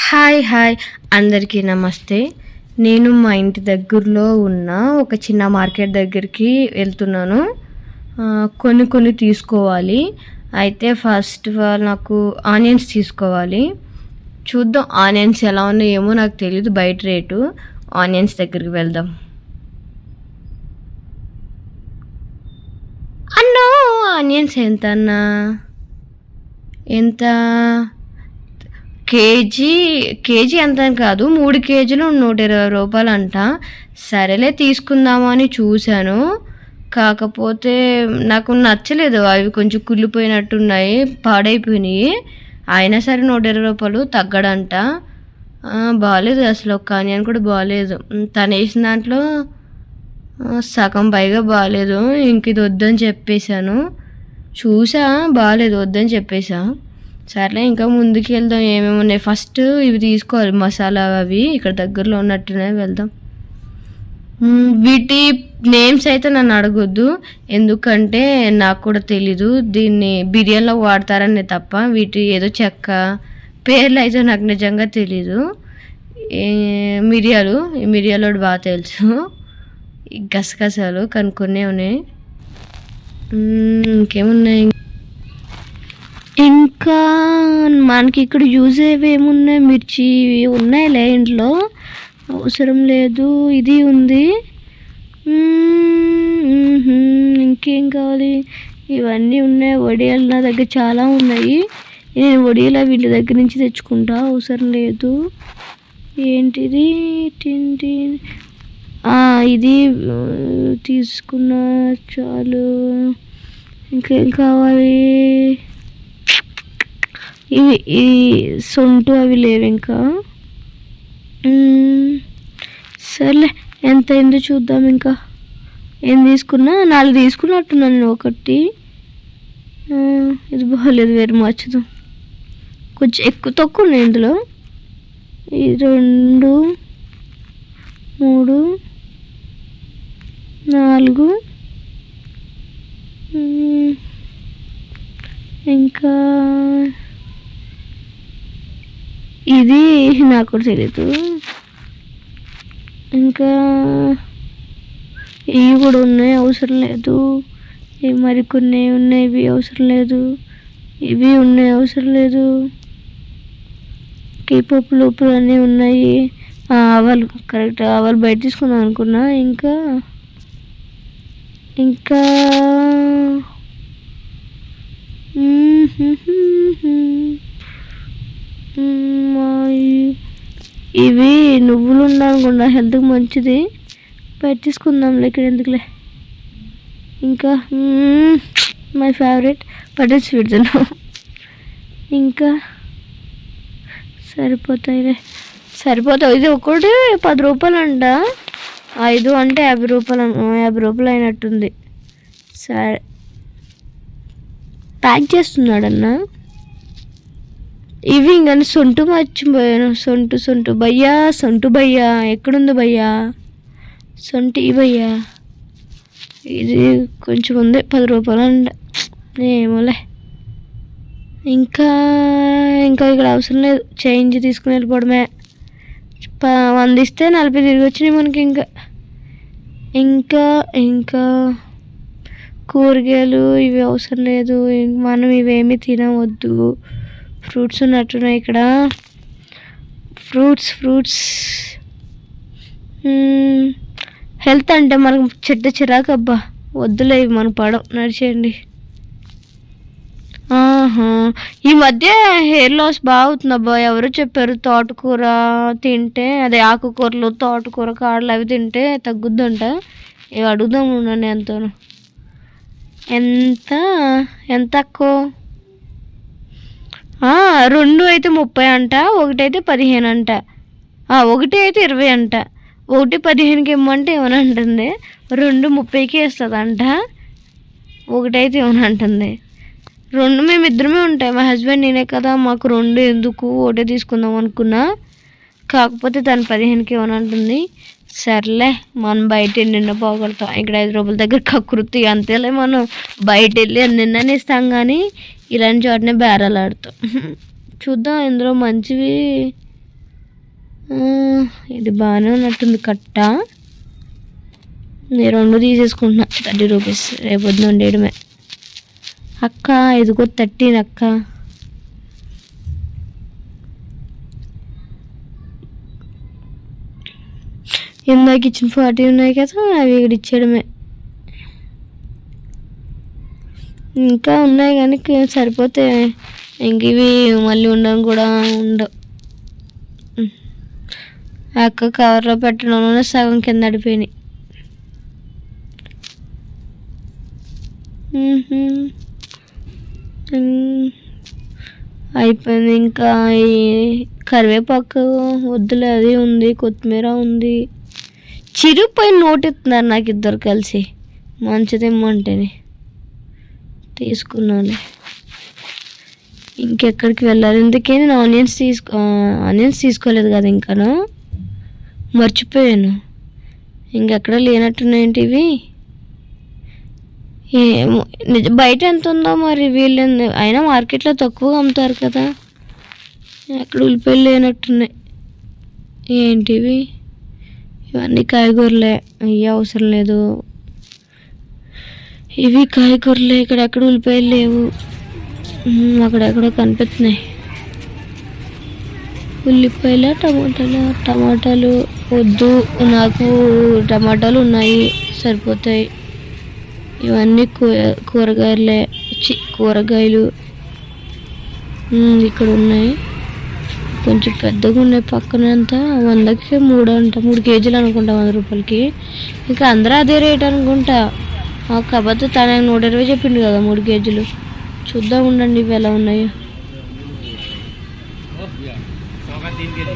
Hi hi అందరికీ నమస్తే. నేను మా ఇంటి దగ్గరలో ఉన్న ఒక చిన్న మార్కెట్ దగ్గరికి వెళ్తున్నాను. కొన్ని తీసుకోవాలి. అయితే ఫస్ట్ ఆఫ్ ఆల్ నాకు ఆనియన్స్ తీసుకోవాలి. చూద్దాం ఆనియన్స్ ఎలా ఉన్నాయో ఏమో నాకు తెలియదు బయట రేటు. ఆనియన్స్ దగ్గరికి వెళ్దాం. అన్నో ఆనియన్స్ ఎంత అన్నా? ఎంత? కేజీ ఎంత అని కాదు, 3 కేజీలు 120 రూపాయలు అంట. సరేలే తీసుకుందాము అని చూశాను. కాకపోతే నాకు నచ్చలేదు, అవి కొంచెం కుళ్ళిపోయినట్టున్నాయి, పాడైపోయినాయి. అయినా సరే 120 రూపాయలు తగ్గడంట. బాగాలేదు అసలు, ఒక్క ఆనియన్ కూడా బాగాలేదు. తను వేసిన దాంట్లో సగం పైగా బాగాలేదు. ఇంక ఇది వద్దని చెప్పేశాను. చూసా బాగాలేదు, వద్దని చెప్పేశా. సర్లే ఇంకా ముందుకు వెళ్దాం. ఏమేమి ఉన్నాయి ఫస్ట్ ఇవి తీసుకోవాలి, మసాలా అవి ఇక్కడ దగ్గరలో ఉన్నట్టునే వెళ్దాం. వీటి నేమ్స్ అయితే నన్ను అడగొద్దు, ఎందుకంటే నాకు కూడా తెలీదు. దీన్ని బిర్యానీలో వాడతారనే తప్ప వీటి ఏదో చెక్క పేర్లు అయితే నాకు నిజంగా తెలీదు. మిరియాలు బాగా తెలుసు, గసగసాలు కనుక్కొనే ఉన్నాయి. ఇంకేమున్నాయి? ఇంకా మనకి ఇక్కడ యూజ్ అయ్యేవి ఏమున్నాయి? మిర్చి ఉన్నాయిలే ఇంట్లో, అవసరం లేదు. ఇది ఉంది. ఇంకేం కావాలి? ఇవన్నీ ఉన్నాయి. వడియాలు నా దగ్గర చాలా ఉన్నాయి. నేను వడియాలు వీళ్ళ దగ్గర నుంచి తెచ్చుకుంటా, అవసరం లేదు. ఏంటిది? ఇది తీసుకున్న చాలు. ఇంకేం కావాలి? ఈ సొంటు అవి లేవు ఇంకా. సర్లే ఎంత అయిందో చూద్దాం. ఇంకా ఏం తీసుకున్నా? 4 తీసుకున్నట్టున్నాను. ఒకటి ఇది బాగాలేదు, వేరే మార్చుదాం. కొంచెం ఎక్కువ తక్కువ ఉన్నాయి ఇందులో. ఈ 2 3 4 ఇంకా ఇది నాకు కూడా తెలీదు. ఇంకా ఇవి కూడా ఉన్నాయి, అవసరం లేదు. మరికొన్ని ఉన్నాయి, ఇవి అవసరం లేదు. ఇవి ఉన్నాయి, అవసరం లేదు. పప్పులు అన్నీ ఉన్నాయి. ఆవాలు, కరెక్ట్, ఆవాలు బయట తీసుకుందాం అనుకున్నా. ఇంకా ఇవి నువ్వులు ఉండాలనుకున్నా, హెల్త్కి మంచిది. బయట తీసుకుందాం ఇక్కడ ఎందుకులే. ఇంకా మై ఫేవరెట్ బటర్ స్వీట్స్. ఇంకా సరిపోతాయి. ఇది ఒకటి 10 రూపాయలు అంట. 5 అంటే 50 రూపాయలు, 50 రూపాయలు అయినట్టుంది. సరే ప్యాక్ చేస్తున్నాడన్నా. ఇవి ఇంకా సొంటు మర్చిపోయాను. సొంటు భయ్యా ఎక్కడుంది భయ్యా? సొంటి భయ్యా, ఇది కొంచెం ఉంది, 10 రూపాయలు అంట. ఏమోలే. ఇంకా ఇక్కడ అవసరం లేదు, చేంజ్ తీసుకుని వెళ్ళిపోవడమే. 100 ఇస్తే 40 తిరిగి వచ్చినాయి మనకి. ఇంకా కూరగాయలు ఇవి అవసరం లేదు. మనం ఇవేమి తినవద్దు. ఫ్రూట్స్ ఉన్నట్టున్నాయి ఇక్కడ. ఫ్రూట్స్ హెల్త్ అంటే మనకు చిరాకు అబ్బా, వద్దులే ఇవి మనకు పడవు, నడిచేయండి. ఈ మధ్య హెయిర్ లాస్ బాగా అవుతుంది అబ్బా. ఎవరో చెప్పారు తోటకూర తింటే, అదే ఆకుకూరలు, తోటకూర కాడలు అవి తింటే తగ్గుద్దంట. ఇవి అడుగుదాం నన్ను ఎంతనో. ఎంత తక్కువ? 2 అయితే 30 అంట, ఒకటైతే 15 అంట. ఒకటి అయితే 20 అంట. ఒకటి 15కి ఇమ్మంటే ఏమని అంటుంది, 2 30కి వేస్తుందంట. ఒకటైతే ఏమని అంటుంది. 2 మేమిద్దరమే ఉంటాయి, మా హస్బెండ్ నేనే కదా. మాకు 2 ఎందుకు, ఒకటే తీసుకుందాం అనుకున్నా. కాకపోతే తను 15కి ఏమని అంటుంది. సర్లే మనం బయట ఎన్నెన్నో పోగొడతాం. ఇక్కడ 5 రూపాయల దగ్గర కకృతి అంతేలే. మనం బయట వెళ్ళి ఎన్నెన్నని ఇస్తాం, కానీ ఇలాంటి చోటనే బేరాలు ఆడతాం. చూద్దాం ఇందులో మంచివి ఇది బాగానే ఉన్నట్టుంది కట్ట. నేను 2 తీసేసుకుంటున్నా 30 రూపీస్. రేపొద్దున ఉండేయడమే. అక్క ఇదిగో 13 అక్క. ఇందాక ఇచ్చిన 40 ఉన్నాయి కదా, అవి ఇక్కడ ఇచ్చేయడమే. ఇంకా ఉన్నాయి కానీ సరిపోతే ఇంక ఇవి మళ్ళీ ఉండడం కూడా ఉండవు. అక్క కవర్లో పెట్టడంలోనే సగం కింద అడిపోయినాయి. అయిపోయింది. ఇంకా ఈ కరివేపాకు వద్దులే, అది ఉంది, కొత్తిమీర ఉంది. చిరిగిపోయి నోటెత్తున్నారు నాకు ఇద్దరు కలిసి. మంచిదేమ్మంటేనే తీసుకున్నాను. ఇంకెక్కడికి వెళ్ళాలి? ఇందుకే నేను ఆనియన్స్ తీసుకోలేదు కదా, ఇంకాను మర్చిపోయాను. ఇంకెక్కడ లేనట్టున్నాయంటే ఇవి. ఏమో బయట ఎంత ఉందో మరి, వీళ్ళు అయినా మార్కెట్లో తక్కువగా అమ్ముతారు కదా. ఎక్కడ ఉల్లిపాయలు లేనట్టున్నాయి. ఏంటివి? ఇవన్నీ కాయగూరలే, అయ్యి అవసరం లేదు. ఇవి కాయగూరలే. ఇక్కడ ఎక్కడ ఉల్లిపాయలు లేవు. అక్కడెక్కడో కనిపిస్తున్నాయి ఉల్లిపాయలు. టమాటాలు వద్దు నాకు. టమాటాలు ఉన్నాయి, సరిపోతాయి. ఇవన్నీ కూరగాయలే. కూరగాయలు ఇక్కడ ఉన్నాయి. కొంచెం పెద్దగా ఉన్నాయి. పక్కనంతా 100కి 3 అంట. 3 కేజీలు అనుకుంటా 100 రూపాయలకి. ఇంకా అందరూ అదే రేట్ అనుకుంటా. కాకపోతే తన 120 చెప్పిండు కదా 3 కేజీలు. చూద్దాం ఉండండి ఇవి ఎలా ఉన్నాయో.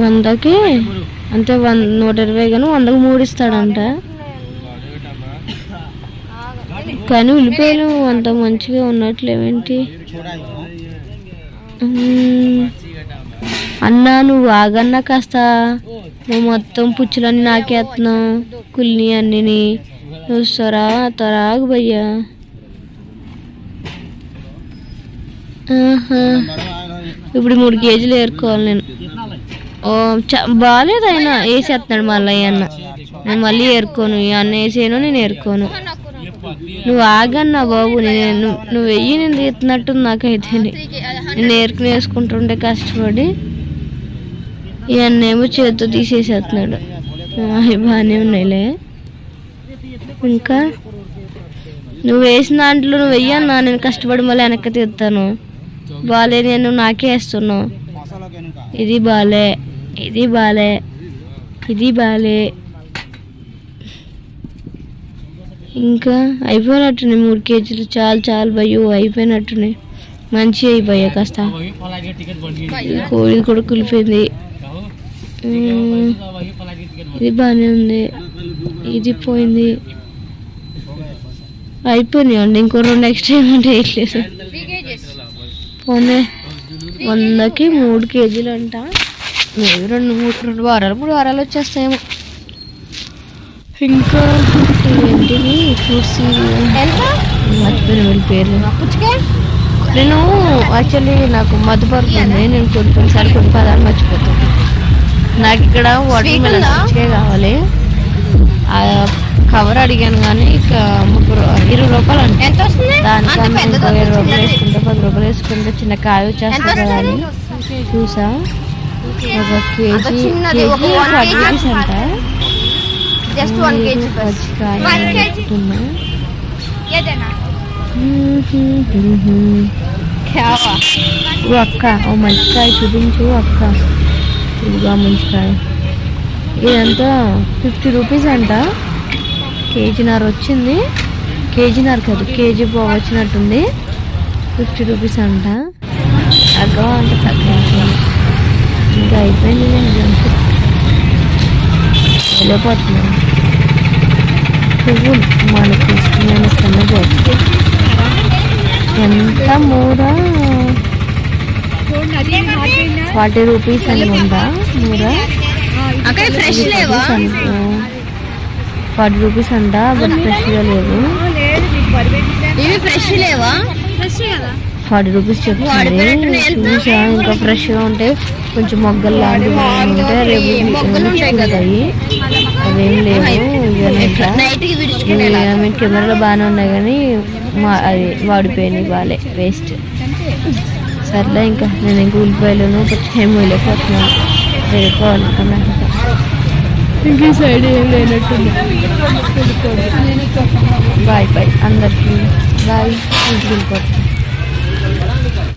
100కి అంతే, 120 కానీ 100కి 3 ఇస్తాడంట. కానీ ఉల్లిపాయలు అంత మంచిగా ఉన్నట్లేవేంటి? అన్నా నువ్వు ఆగన్నా కాస్త. నువ్వు మొత్తం పుచ్చులన్నీ నాకేస్తున్నావు, కుల్ని అన్నిని. నువ్వు త్వరాగు భయ్యా. ఇప్పుడు 3 కేజీలు ఏరుకోవాలి నేను. బాగాలేదు, అయినా వేసేస్తున్నాడు మళ్ళీ అన్న. నేను మళ్ళీ ఏరుకోను. ఈ అన్న వేసేను, నేను ఏరుకోను. నువ్వు ఆగన్నా బాబు. నువ్వు వెయ్యి నేను తీస్తున్నట్టుంది నాకైతే. నేను ఏరుకుని వేసుకుంటుంటే కష్టపడి. ఈ అన్నేమో చేతితో తీసేసేస్తున్నాడు. అవి బాగానే ఉన్నాయిలే. ఇంకా నువ్వు వేసిన దాంట్లో నువ్వు వెయ్యన్నా, నేను కష్టపడి మళ్ళీ వెనక్కి తీస్తాను. బాలే, నేను నాకే వేస్తున్నావు. ఇది బాలే, ఇది బాలే, ఇది బాలే. ఇంకా అయిపోయినట్టున్నాయి 3 కేజీలు. చాలు భయ్యో, అయిపోయినట్టున్నాయి. మంచిగా అయిపోయా కాస్త. కోడి కూడా కులిపోయింది. ఇది బాగానే ఉంది. ఇది పోయింది. అయిపోయినాయి అండి. ఇంకో 2 ఎక్స్ట్రా ఏమంటే వేయట్లేదు. పోనీ 100కి 3 కేజీలు అంట. మేము 2 వారాలు వచ్చేస్తాయేమో. ఇంకా ఏంటివి ఫ్రూట్స్ మర్చిపోయిన వీళ్ళ పేర్లు. నేను యాక్చువల్లీ నాకు మధుపరుతుంది. నేను కొన్నిసార్లు కొన్ని పదాలు మర్చిపోతాను. నాకు ఇక్కడ వాటర్ మెలన్ మంచిగా కావాలి. ఆ కవర్ అడిగాను కానీ ఇక 20 రూపాయలు అంటే దానికన్నా ఇంకో 20 రూపాయలు వేసుకుంటే 10 రూపాయలు వేసుకుంటే చిన్న కాయ వచ్చేస్తుంది కదా అని చూసా. ఒక కేజీ 40 రూపీస్ అంట. అక్క ఓ మంచికాయ చూపించు అక్క. ఇదిగా మంచికాయ. ఇదంతా 50 రూపీస్ అంట. కేజీన్నర వచ్చింది. కేజీన్నర కాదు, కేజీ బాగా వచ్చినట్టుంది. 50 రూపీస్ అంట. అగ్గ అంట తగ్గించింది. ఇంకా అయిపోయింది. వెళ్ళిపోతున్నాను. పువ్వులు మనకి ఇష్టమైన సన్నజాతి. ఎంత మూర 40 రూపీస్ అనుకుంటా. మూర 40 రూపీస్ అంట. బట్ ఫ్రెష్గా లేవు. 40 రూపీస్ చెప్తుంది. చూసా ఇంకా ఫ్రెష్గా ఉంటే కొంచెం మొగ్గలు లాంటివి ఉంటే రేపు ఉంటాయి. అదేం లేవు. ఇక కెమెరాలో బాగానే ఉన్నాయి కానీ అది వాడిపోయినాయి, బాగాలే, వేస్ట్. సర్లే ఇంకా నేను ఇంక ఉల్లిపాయలను ఏం వేయలేకపోతున్నాను, వెళ్ళిపోవాలనుకున్నా. ఇంక ఈ సైడ్ ఏం లేనట్టుంది. బాయ్ బాయ్ అందరికీ బాయ్. ఇంటికి వెళ్ళిపోతాను.